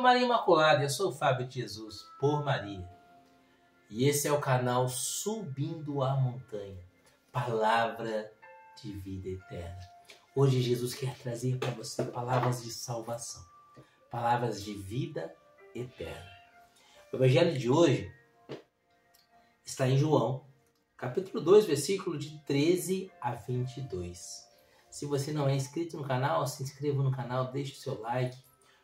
Maria Imaculada, eu sou o Fábio de Jesus, por Maria. E esse é o canal Subindo a Montanha, Palavra de Vida Eterna. Hoje Jesus quer trazer para você palavras de salvação, palavras de vida eterna. O evangelho de hoje está em João, capítulo 2, versículo de 13 a 22. Se você não é inscrito no canal, se inscreva no canal, deixe o seu like,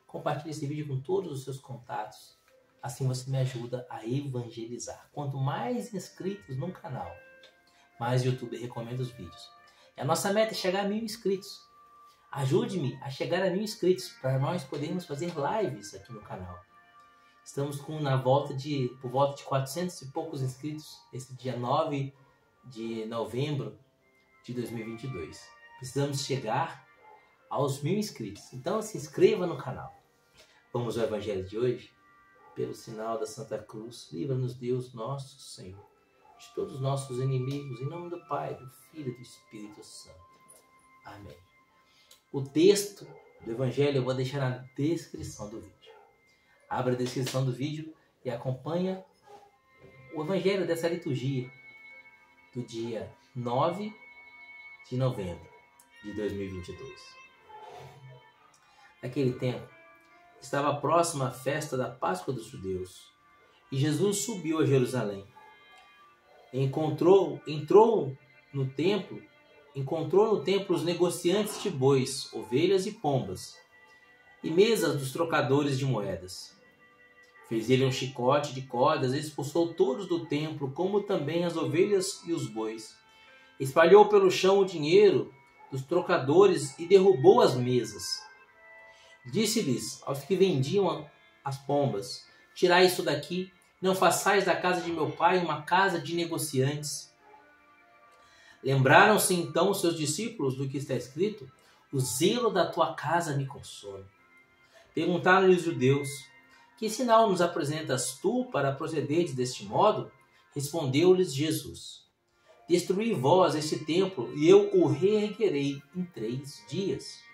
compartilhe esse vídeo com todos os seus contatos. Assim você me ajuda a evangelizar. Quanto mais inscritos no canal, mais o YouTube recomenda os vídeos. E a nossa meta é chegar a 1000 inscritos. Ajude-me a chegar a 1000 inscritos para nós podermos fazer lives aqui no canal. Estamos por volta de 400 e poucos inscritos esse dia 9 de novembro de 2022. Precisamos chegar aos 1000 inscritos. Então se inscreva no canal. Vamos ao evangelho de hoje? Pelo sinal da Santa Cruz, livra-nos Deus nosso Senhor de todos os nossos inimigos, em nome do Pai, do Filho e do Espírito Santo. Amém. O texto do evangelho eu vou deixar na descrição do vídeo. Abra a descrição do vídeo e acompanha o evangelho dessa liturgia do dia 9 de novembro de 2022. Naquele tempo, estava próxima a festa da Páscoa dos judeus, e Jesus subiu a Jerusalém. Encontrou no templo os negociantes de bois, ovelhas e pombas, e mesas dos trocadores de moedas. Fez ele um chicote de cordas e expulsou todos do templo, como também as ovelhas e os bois. Espalhou pelo chão o dinheiro dos trocadores e derrubou as mesas. Disse-lhes aos que vendiam as pombas: tirai isso daqui, não façais da casa de meu pai uma casa de negociantes. Lembraram-se então os seus discípulos do que está escrito: o zelo da tua casa me consome. Perguntaram-lhe os judeus: que sinal nos apresentas tu para procederdes deste modo? Respondeu-lhes Jesus: destruí vós este templo, e eu o reerguerei em 3 dias.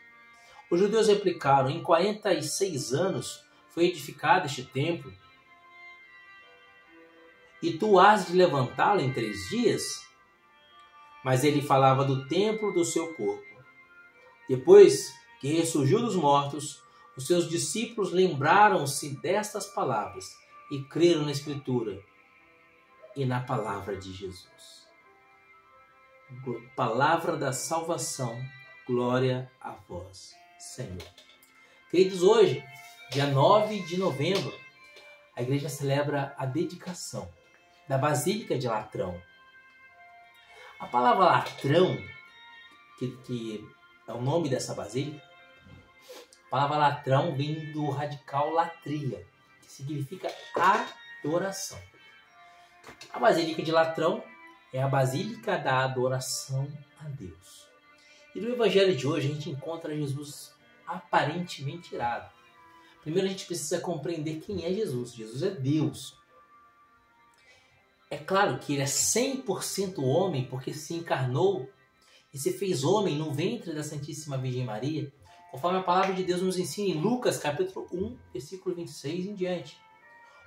Os judeus replicaram: em 46 anos foi edificado este templo, e tu has de levantá-lo em 3 dias? Mas ele falava do templo do seu corpo. Depois que ressurgiu dos mortos, os seus discípulos lembraram-se destas palavras e creram na Escritura e na palavra de Jesus. Palavra da salvação, glória a vós, Senhor. Queridos, hoje, dia 9 de novembro, a igreja celebra a dedicação da Basílica de Latrão. A palavra latrão, que é o nome dessa basílica, a palavra latrão vem do radical latria, que significa adoração. A Basílica de Latrão é a Basílica da adoração a Deus. E no evangelho de hoje a gente encontra Jesus aparentemente irado. Primeiro a gente precisa compreender quem é Jesus. Jesus é Deus. É claro que ele é 100% homem, porque se encarnou e se fez homem no ventre da Santíssima Virgem Maria, conforme a palavra de Deus nos ensina em Lucas, capítulo 1, versículo 26 em diante.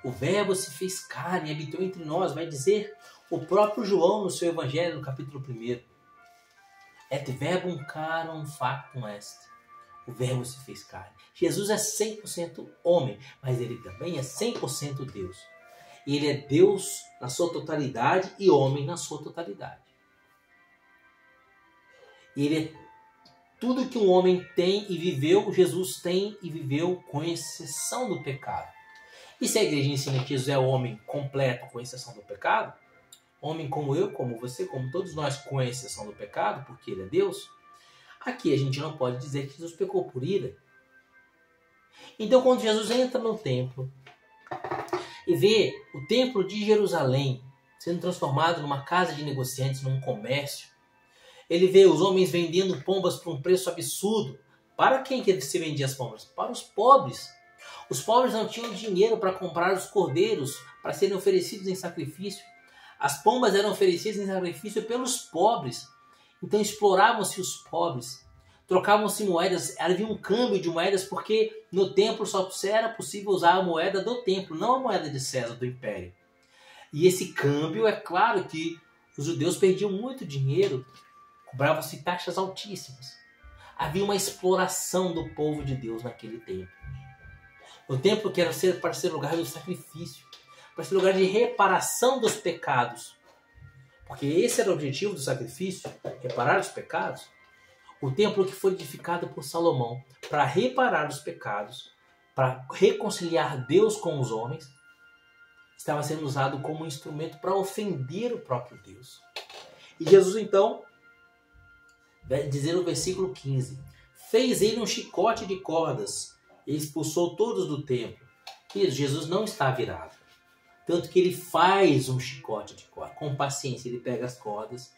O Verbo se fez carne e habitou entre nós, vai dizer o próprio João no seu evangelho, no capítulo 1. Et verbum carum factum est. O Verbo se fez carne. Jesus é 100% homem, mas ele também é 100% Deus. Ele é Deus na sua totalidade e homem na sua totalidade. Ele é tudo que um homem tem e viveu, Jesus tem e viveu, com exceção do pecado. E se a igreja ensina que Jesus é homem completo, com exceção do pecado, homem como eu, como você, como todos nós, com exceção do pecado, porque ele é Deus, aqui a gente não pode dizer que Jesus pecou por ira. Então, quando Jesus entra no templo e vê o templo de Jerusalém sendo transformado numa casa de negociantes, num comércio, ele vê os homens vendendo pombas por um preço absurdo. Para quem que se vendia as pombas? Para os pobres. Os pobres não tinham dinheiro para comprar os cordeiros para serem oferecidos em sacrifício. As pombas eram oferecidas em sacrifício pelos pobres. Então exploravam-se os pobres. trocavam-se moedas, havia um câmbio de moedas porque no templo só era possível usar a moeda do templo, não a moeda de César, do império. E esse câmbio, é claro que os judeus perdiam muito dinheiro, cobravam-se taxas altíssimas. Havia uma exploração do povo de Deus naquele tempo. O templo que era para ser lugar do sacrifício, para ser lugar de reparação dos pecados. Porque esse era o objetivo do sacrifício, reparar os pecados. O templo que foi edificado por Salomão para reparar os pecados, para reconciliar Deus com os homens, estava sendo usado como instrumento para ofender o próprio Deus. E Jesus então, vai dizer no versículo 15, fez ele um chicote de cordas e expulsou todos do templo. E Jesus não está virado. Tanto que ele faz um chicote de cordas. Com paciência, ele pega as cordas,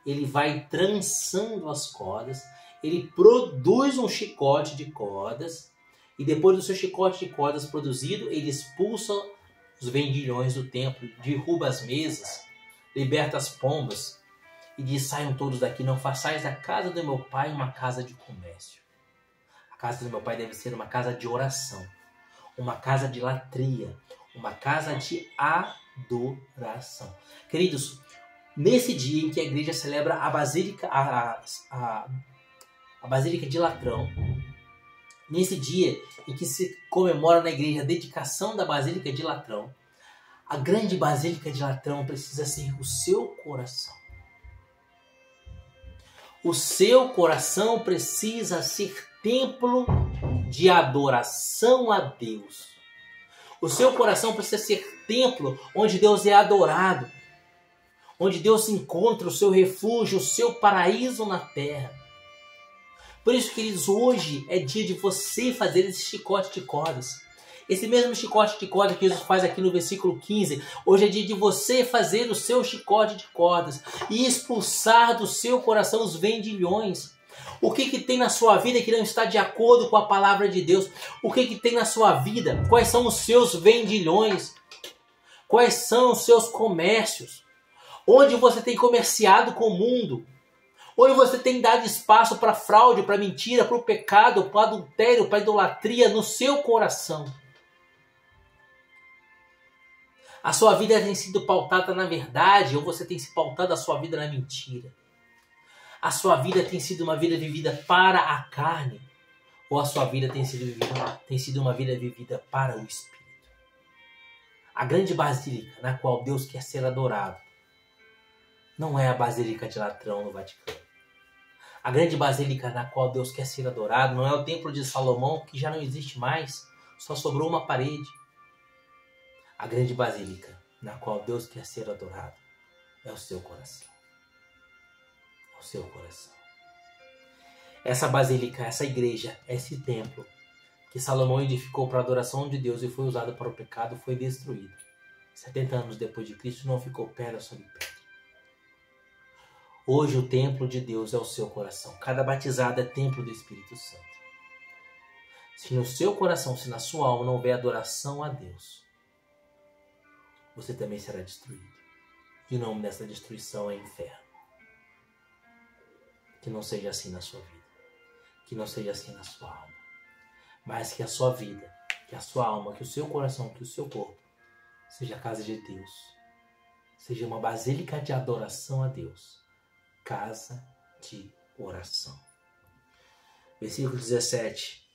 ele vai trançando as cordas, ele produz um chicote de cordas, e depois do seu chicote de cordas produzido, ele expulsa os vendilhões do templo, derruba as mesas, liberta as pombas, e diz, saiam todos daqui, não façais da casa do meu pai uma casa de comércio. A casa do meu pai deve ser uma casa de oração, uma casa de latria, uma casa de adoração. Queridos, nesse dia em que a igreja celebra a Basílica, a Basílica de Latrão, nesse dia em que se comemora na igreja a dedicação da Basílica de Latrão, a grande Basílica de Latrão precisa ser o seu coração. O seu coração precisa ser templo de adoração a Deus. O seu coração precisa ser templo onde Deus é adorado, onde Deus encontra o seu refúgio, o seu paraíso na terra. Por isso, queridos, hoje é dia de você fazer esse chicote de cordas. Esse mesmo chicote de cordas que Jesus faz aqui no versículo 15. Hoje é dia de você fazer o seu chicote de cordas e expulsar do seu coração os vendilhões. O que tem na sua vida que não está de acordo com a palavra de Deus? O que tem na sua vida? Quais são os seus vendilhões? Quais são os seus comércios? Onde você tem comerciado com o mundo? Onde você tem dado espaço para fraude, para mentira, para o pecado, para o adultério, para a idolatria no seu coração? A sua vida tem sido pautada na verdade ou você tem se pautado a sua vida na mentira? A sua vida tem sido uma vida vivida para a carne ou a sua vida tem sido uma vida vivida para o Espírito? A grande basílica na qual Deus quer ser adorado não é a Basílica de Latrão no Vaticano. A grande basílica na qual Deus quer ser adorado não é o Templo de Salomão, que já não existe mais, só sobrou uma parede. A grande basílica na qual Deus quer ser adorado é o seu coração. É o seu coração. Essa basílica, essa igreja, esse templo que Salomão edificou para a adoração de Deus e foi usado para o pecado, foi destruído. 70 anos depois de Cristo não ficou pedra sobre pedra. Hoje o templo de Deus é o seu coração. Cada batizado é templo do Espírito Santo. Se no seu coração, se na sua alma não houver adoração a Deus, você também será destruído. E o nome dessa destruição é inferno. Que não seja assim na sua vida. Que não seja assim na sua alma. Mas que a sua vida, que a sua alma, que o seu coração, que o seu corpo seja a casa de Deus. Seja uma basílica de adoração a Deus. Casa de oração. Versículo 17.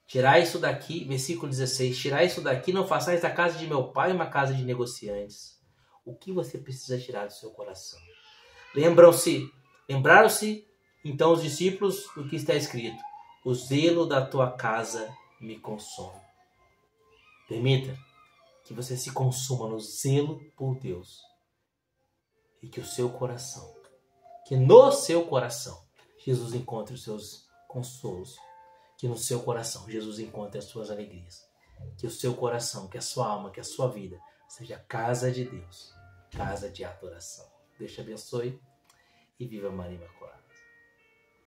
Tirai isso daqui, versículo 16. Tirai isso daqui, não façais da casa de meu pai uma casa de negociantes. O que você precisa tirar do seu coração? Lembraram-se então os discípulos do que está escrito: o zelo da tua casa me consome. Permita que você se consuma no zelo por Deus e que o seu coração, que no seu coração Jesus encontre os seus consolos, que no seu coração Jesus encontre as suas alegrias, que o seu coração, que a sua alma, que a sua vida seja casa de Deus, casa de adoração. Deus te abençoe e viva Maria Imaculada.